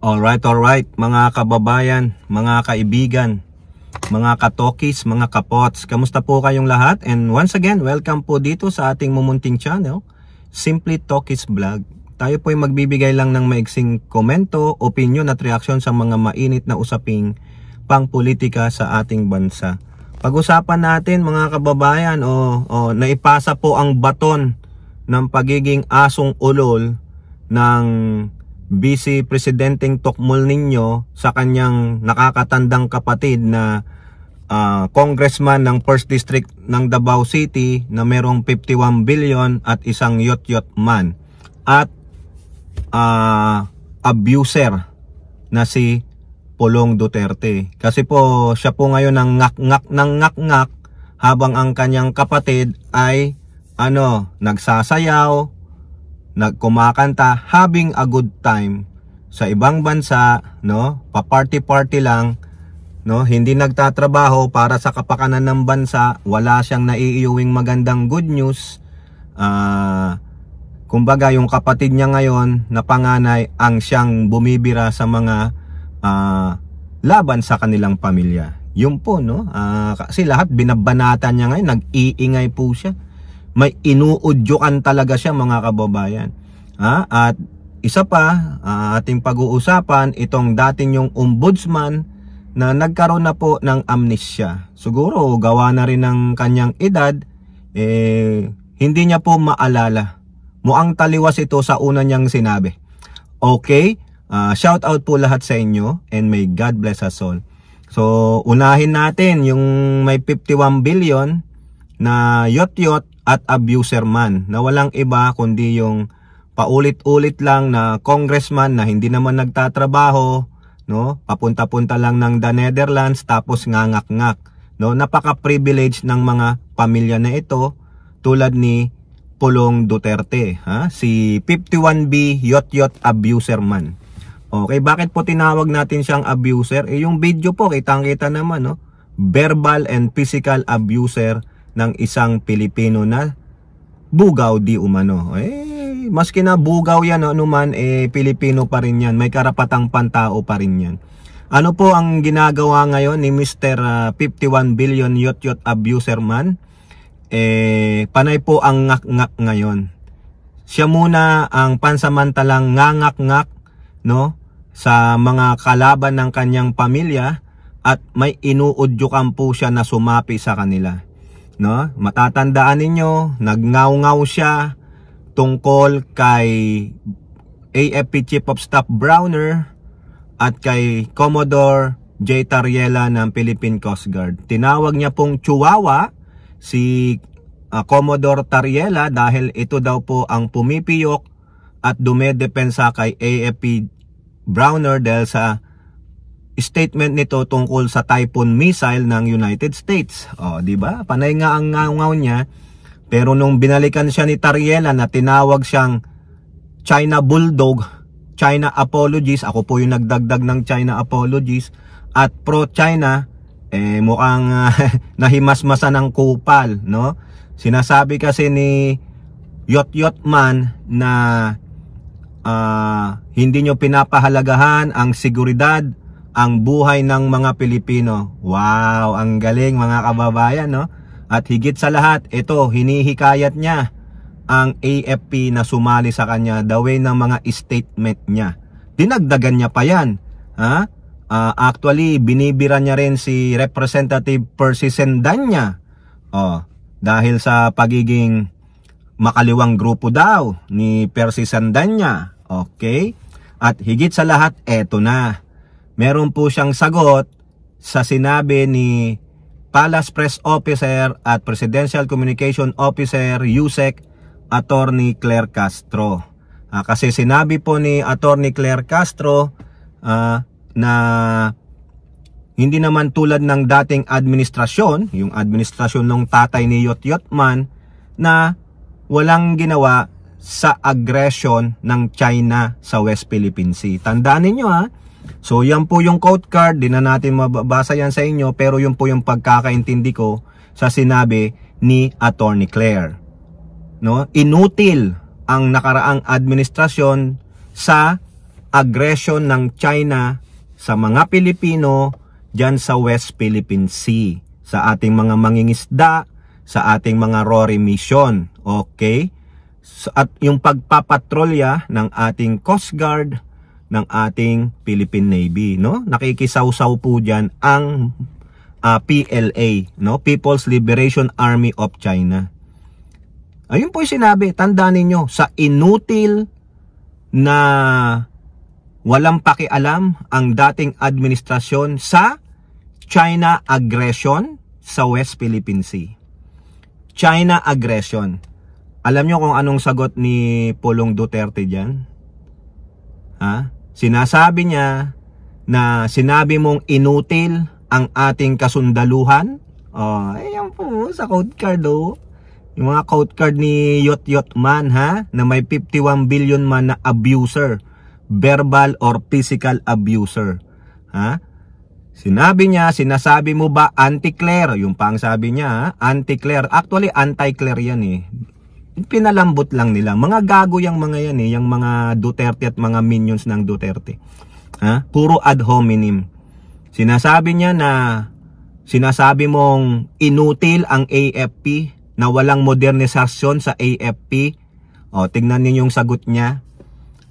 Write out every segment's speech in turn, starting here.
Alright, mga kababayan, mga kaibigan, mga katokis, mga kapots, kamusta po kayong lahat? And once again, welcome po dito sa ating mumunting channel, Simply Tokis Vlog. Tayo po ay magbibigay lang ng maiksing komento, opinion at reaksyon sa mga mainit na usaping pangpolitika sa ating bansa. Pag-usapan natin mga kababayan, naipasa po ang baton ng pagiging asong ulol ng Vice Presidenteng Tocmolniño sa kanyang nakakatandang kapatid na congressman ng 1st District ng Davao City na merong 51 billion at isang yot-yot man at abuser na si Pulong Duterte. Kasi po siya po ngayon ang ngak-ngak habang ang kanyang kapatid ay nagsasayaw, nagkumakanta, having a good time sa ibang bansa, pa-party lang, hindi nagtatrabaho para sa kapakanan ng bansa, wala siyang naiiyuwing magandang good news. Kumbaga yung kapatid niya ngayon na panganay ang siyang bumibira sa mga laban sa kanilang pamilya. Yun po, kasi lahat binabanatan niya ngayon, nag-iingay po siya. May inuudyukan talaga siya mga kababayan. At isa pa, ating pag-uusapan, itong dating yung ombudsman na nagkaroon na po ng amnesya. Siguro gawa na rin ng kanyang edad, hindi niya po maalala. Mukhang taliwas ito sa una niyang sinabi. Okay, shout out po lahat sa inyo and may God bless us all. So unahin natin yung may 51 billion na yot-yot at abuser man na walang iba kundi yung paulit-ulit lang na congressman na hindi naman nagtatrabaho, papunta-punta lang ng the Netherlands tapos ngangak-ngak, napaka-privilege ng mga pamilya na ito tulad ni Pulong Duterte, si 51B yot-yot abuser man. Okay, bakit po tinawag natin siyang abuser? Yung video po kitang-kita naman, verbal and physical abuser ng isang Pilipino na bugaw di umano. Maski na bugaw yan anuman, Pilipino pa rin yan. May karapatang pantao pa rin yan. Ano po ang ginagawa ngayon ni Mr. 51 billion yot-yot abuser man? Panay po ang ngak-ngak ngayon. Siya muna ang pansamantalang ngangak-ngak, sa mga kalaban ng kanyang pamilya at may inuudyukan po siya na sumapi sa kanila. Matatandaan ninyo, nagngaw-ngaw siya tungkol kay AFP Chief of Staff Browner at kay Commodore J. Tariela ng Philippine Coast Guard. Tinawag niya pong Chihuahua si Commodore Tariela dahil ito daw po ang pumipiyok at dumedepensa kay AFP Browner dahil sa statement nito tungkol sa Typhoon missile ng United States. Di ba? Panay nga ang ngaw-ngaw niya. Pero nung binalikan siya ni Tariela na tinawag siyang China Bulldog, China Apologies, ako po yung nagdagdag ng China Apologies, at pro-China, mukhang nahimasmasa ng kupal, Sinasabi kasi ni Yot-Yot Man na hindi nyo pinapahalagahan ang seguridad, ang buhay ng mga Pilipino. Wow, ang galing mga kababayan, At higit sa lahat, ito, hinihikayat niya ang AFP na sumali sa kanya the way ng mga statement niya. Dinagdagan niya pa yan. Actually, binibira niya rin si Representative Percy Sendanya. Dahil sa pagiging makaliwang grupo daw ni Percy Sendanya. Okay? At higit sa lahat, eto na. Meron po siyang sagot sa sinabi ni Palace Press Officer at Presidential Communication Officer USEC Attorney Claire Castro. Kasi sinabi po ni Attorney Claire Castro na hindi naman tulad ng dating administrasyon, yung administrasyon ng tatay ni Yot-Yot Man, na walang ginawa sa aggression ng China sa West Philippine Sea. Tandaan ninyo So yan po yung quote card, di na natin mababasa yan sa inyo, pero yun po yung pagkakaintindi ko sa sinabi ni Attorney Claire. Inutil ang nakaraang administrasyon sa aggression ng China sa mga Pilipino dyan sa West Philippine Sea, sa ating mga mangingisda, sa ating mga RORI mission. Okay? At yung pagpapatrolya ng ating Coast Guard, ng ating Philippine Navy, no? Nakikisawsaw po diyan ang PLA, no? People's Liberation Army of China. Ayun po 'yung sinabi, tandaan niyo, sa inutil na walang pakialam ang dating administrasyon sa China aggression sa West Philippine Sea. China aggression. Alam niyo kung anong sagot ni Pulong Duterte diyan? Ha? Sinasabi niya na sinabi mong inutil ang ating kasundaluhan. Oh, ayan po sa code card, oh. Yung mga code card ni Yot Yot Man, ha, na may 51 billion man na abuser, verbal or physical abuser, ha. Sinabi niya, sinasabi mo ba anti-Claire? Yung pang sabi niya, ha? Anti-Claire. Actually anti-Claire yan eh. Pinalambot lang nila. Mga gago yung mga yan eh, yung mga Duterte at mga minions ng Duterte. Ha? Puro ad hominem. Sinasabi niya na sinasabi mong inutil ang AFP, na walang modernisasyon sa AFP. O, tingnan niyo yung sagot niya.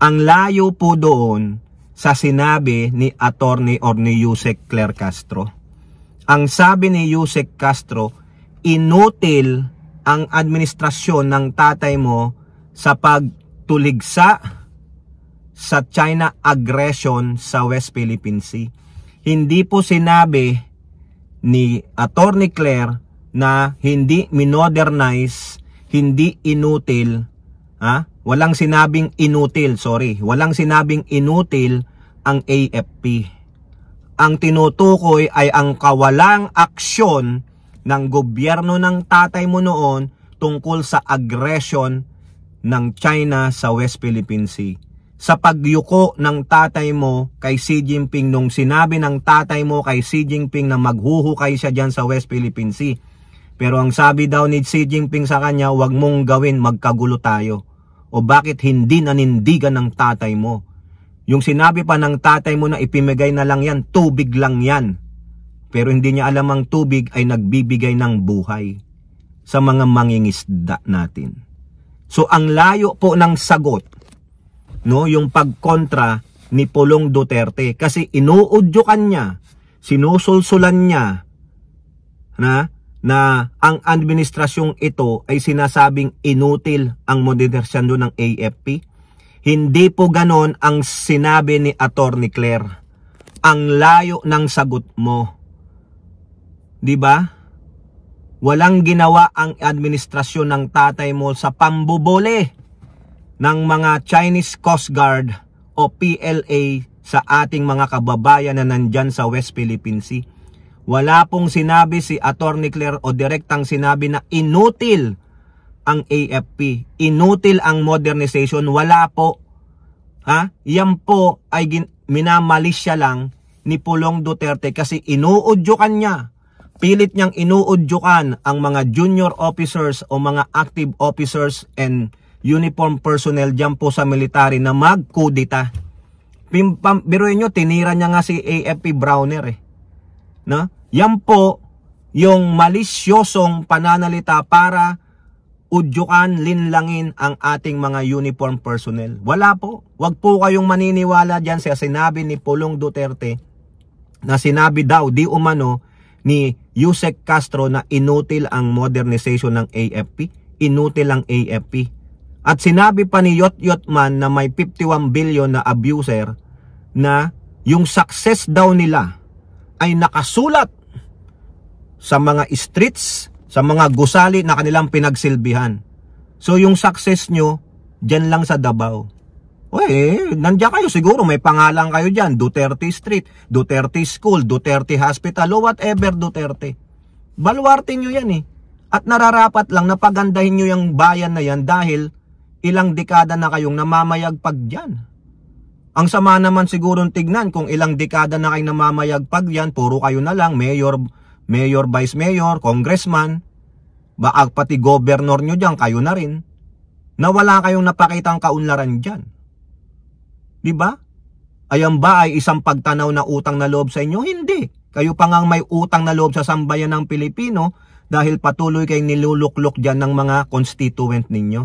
Ang layo po doon sa sinabi ni attorney or ni Yusek Claire Castro. Ang sabi ni Yusek Castro, inutil ang administrasyon ng tatay mo sa pagtuligsa sa China aggression sa West Philippine Sea. Hindi po sinabi ni Attorney Claire na hindi minodernize, hindi inutil, ha? Walang sinabing inutil, sorry. Walang sinabing inutil ang AFP. Ang tinutukoy ay ang kawalang aksyon ng gobyerno ng tatay mo noon tungkol sa aggression ng China sa West Philippine Sea. Sa pagyuko ng tatay mo kay Xi Jinping nung sinabi ng tatay mo kay Xi Jinping na maghuhukay siya dyan sa West Philippine Sea. Pero ang sabi daw ni Xi Jinping sa kanya, wag mong gawin, magkagulo tayo. O bakit hindi nanindigan ng tatay mo? Yung sinabi pa ng tatay mo na ipimigay na lang yan, tubig lang yan. Pero hindi niya alam ang tubig ay nagbibigay ng buhay sa mga mangingisda natin. So ang layo po ng sagot, no, yung pagkontra ni Pulong Duterte, kasi inuudyukan niya, sinusulsulan niya na ang administrasyong ito ay sinasabing inutil ang modernisasyon ng AFP. Hindi po ganon ang sinabi ni Attorney Claire. Ang layo ng sagot mo. 'Di ba? Walang ginawa ang administrasyon ng tatay mo sa pambubole ng mga Chinese Coast Guard o PLA sa ating mga kababayan na nandyan sa West Philippine Sea. Wala pong sinabi si Attorney Claire o direktang sinabi na inutil ang AFP, inutil ang modernization. Wala po. Ha? Yan po ay minamalisya lang ni Pulong Duterte kasi inuudyukan niya. Pilit niyang inuudyukan ang mga junior officers o mga active officers and uniform personnel dyan po sa military na magkudita. Biruin nyo, tinira niya nga si AFP Browner eh. No? Yan po yung malisyosong pananalita para udyukan, linlangin ang ating mga uniform personnel. Wala po. Wag po kayong maniniwala dyan sa sinabi ni Pulong Duterte na sinabi daw di umano ni Yusek Castro na inutil ang modernization ng AFP. Inutil ang AFP. At sinabi pa ni Yot Yot Man na may 51 billion na abuser na yung success daw nila ay nakasulat sa mga streets, sa mga gusali na kanilang pinagsilbihan. So yung success nyo, dyan lang sa Davao. Nandiyan kayo siguro, may pangalan kayo dyan, Duterte Street, Duterte School, Duterte Hospital, o whatever Duterte. Baluarte nyo yan eh. At nararapat lang na pagandahin nyo yung bayan na yan dahil ilang dekada na kayong namamayagpag dyan. Ang sama naman sigurong tignan kung ilang dekada na kayong namamayagpag dyan, puro kayo na lang, mayor, vice mayor, congressman, baka pati governor nyo dyan, kayo na rin, na wala kayong napakitang kaunlaran dyan. Diba? Ayan ba ay isang pagtanaw na utang na loob sa inyo? Hindi. Kayo pa ngang may utang na loob sa sambayan ng Pilipino dahil patuloy kayong niluluklok dyan ng mga constituent ninyo.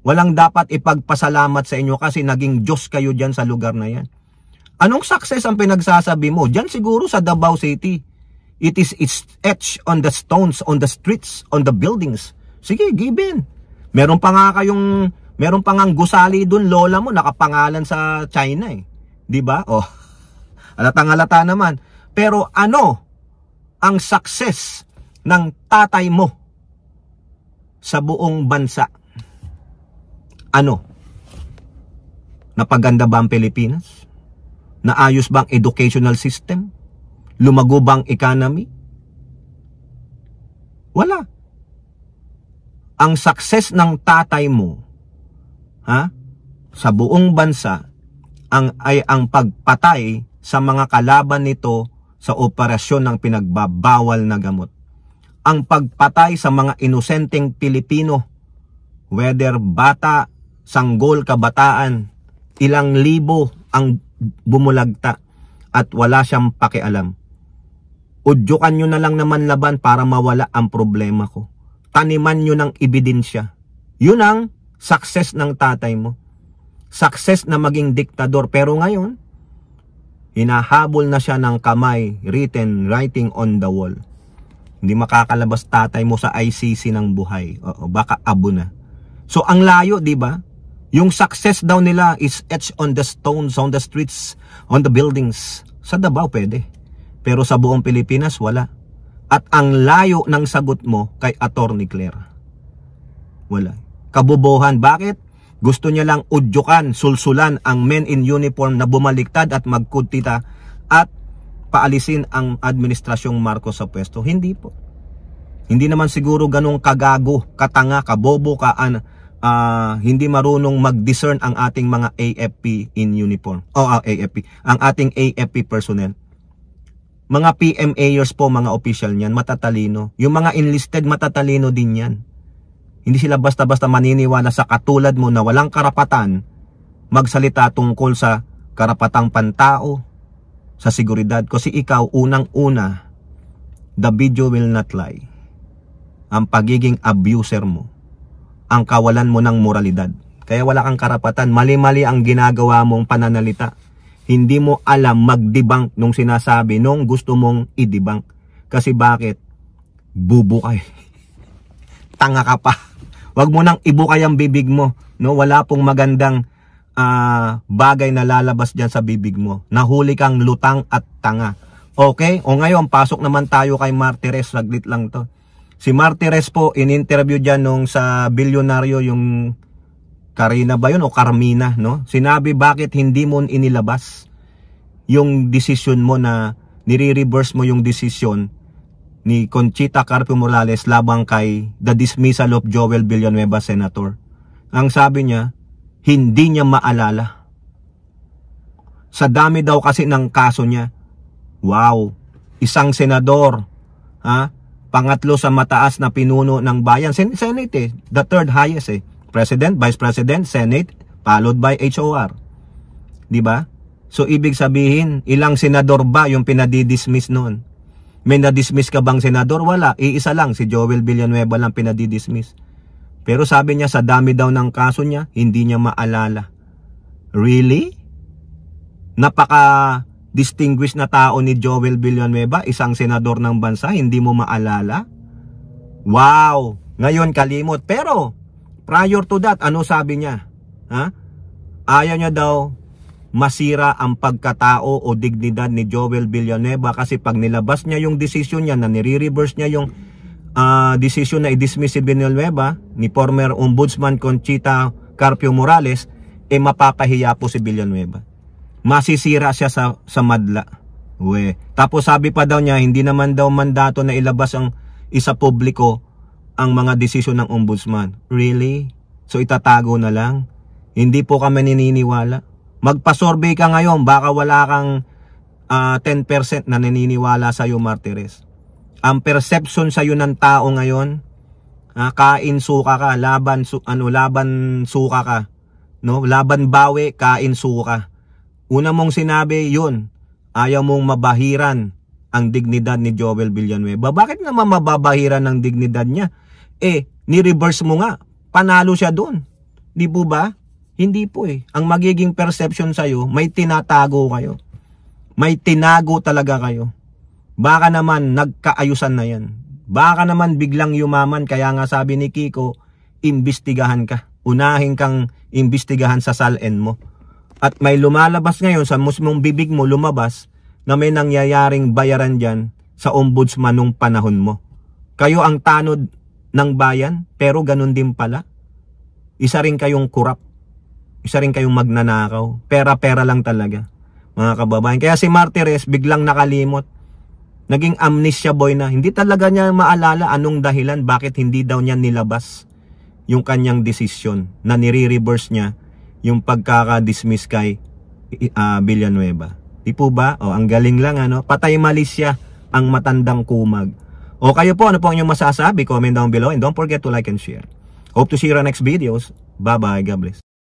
Walang dapat ipagpasalamat sa inyo kasi naging Diyos kayo dyan sa lugar na yan. Anong success ang pinagsasabi mo? Dyan siguro sa Davao City. It's etched on the stones, on the streets, on the buildings. Sige, given. Meron pa nga gusali dun, lola mo, nakapangalan sa China eh. Diba? Oh, halatang-halata naman. Pero ano ang success ng tatay mo sa buong bansa? Ano? Napaganda ba ang Pilipinas? Naayos ba ang educational system? Lumago ba ang economy? Wala. Ang success ng tatay mo sa buong bansa ay ang pagpatay sa mga kalaban nito sa operasyon ng pinagbabawal na gamot. Ang pagpatay sa mga inosenteng Pilipino, whether bata, sanggol, kabataan, ilang libo ang bumulagta at wala siyang pakialam. Udyukan nyo na lang naman laban para mawala ang problema ko. Taniman nyo ng ebidensya. Yun ang success ng tatay mo. Success na maging diktador. Pero ngayon, hinahabol na siya ng kamay, writing on the wall. Hindi makakalabas tatay mo sa ICC ng buhay. Oo, baka abo na. So ang layo, di ba? Yung success daw nila is etched on the stones, on the streets, on the buildings. Sa Davao pwede. Pero sa buong Pilipinas, wala. At ang layo ng sagot mo kay Atty. Claire. Wala. Kabobohan. Bakit? Gusto niya lang udyukan, sulsulan ang men in uniform na bumaliktad at magkutita at paalisin ang administrasyong Marcos sa pwesto. Hindi po. Hindi naman siguro ganong kagago, katanga, kabobo, hindi marunong mag-discern ang ating mga AFP in uniform. AFP. Ang ating AFP personnel. Mga PMAers po, mga official niyan, matatalino. Yung mga enlisted, matatalino din yan. Hindi sila basta-basta maniniwala sa katulad mo na walang karapatan magsalita tungkol sa karapatang pantao, sa seguridad. Kasi ikaw, unang-una, the video will not lie. Ang pagiging abuser mo, ang kawalan mo ng moralidad. Kaya wala kang karapatan. Mali-mali ang ginagawa mong pananalita. Hindi mo alam mag-debunk nung sinasabi nung gusto mong i-debunk. Kasi bakit? Bubo ka eh. Tanga ka pa. Wag mo nang ibukay ang bibig mo. No? Wala pong magandang bagay na lalabas dyan sa bibig mo. Nahuli kang lutang at tanga. Okay? O ngayon, pasok naman tayo kay Martires. Saglit lang to. Si Martires po, in-interview dyan nung sa bilyonaryo yung Karina ba yun o Carmina, no? Sinabi bakit hindi mo inilabas yung desisyon mo na nire-reverse mo yung desisyon ni Conchita Carpio Morales labang kay the dismissal of Joel Villanueva, Senator. Ang sabi niya, hindi niya maalala. Sa dami daw kasi ng kaso niya. Wow, isang senador, pangatlo sa mataas na pinuno ng bayan. Senate eh, the third highest eh. President, Vice President, Senate, followed by HOR. Diba? So, ibig sabihin, ilang senador ba yung pinadidismiss noon? May nadismiss ka bang senador? Wala. Iisa lang, si Joel Villanueva lang pinadidismiss. Pero sabi niya, sa dami daw ng kaso niya, hindi niya maalala. Really? Napaka-distinguished na tao ni Joel Villanueva, isang senador ng bansa, hindi mo maalala? Wow! Ngayon kalimot. Pero, prior to that, ano sabi niya? Ayaw niya daw masira ang pagkatao o dignidad ni Joel Villanueva kasi pag nilabas niya yung desisyon niya na nire-reverse niya yung desisyon na i-dismiss si Villanueva ni former Ombudsman Conchita Carpio Morales, mapapahiya po si Villanueva. Masisira siya sa madla. Tapos sabi pa daw niya, hindi naman daw mandato na ilabas ang isa publiko ang mga desisyon ng ombudsman. Really? So itatago na lang? Hindi po kami naniniwala. Magpa-survey ka ngayon, baka wala kang 10% na naniniwala sa iyo, Martires. Ang perception sa iyo ng tao ngayon, kain suka ka, laban suka ka, no? Laban bawi, kain suka. Una mong sinabi yun, ayaw mong mabahiran ang dignidad ni Joel Villanueva. Bakit naman mababahiran ang dignidad niya? Ni-reverse mo nga. Panalo siya doon. Di po ba? Hindi po Ang magiging perception sa'yo, may tinatago kayo. May tinago talaga kayo. Baka naman nagkaayusan na yan. Baka naman biglang yumaman. Kaya nga sabi ni Kiko, imbestigahan ka. Unahin kang imbestigahan sa SALN mo. At may lumalabas ngayon sa mismong bibig mo lumabas na may nangyayaring bayaran dyan sa ombudsman nung panahon mo. Kayo ang tanod ng bayan, pero ganun din pala. Isa rin kayong kurap. Isa rin kayong magnanakaw. Pera-pera lang talaga, mga kababayan. Kaya si Martires biglang nakalimot. Naging amnesia boy na. Hindi talaga niya maalala anong dahilan bakit hindi daw niya nilabas yung kanyang desisyon na nire-reverse niya yung pagkaka-dismiss kay Villanueva. Di po ba? Ang galing lang Patay malisya ang matandang kumag. Kayo po, ano po ang inyong masasabi? Comment down below and don't forget to like and share. Hope to see you on next videos. Bye bye. God bless.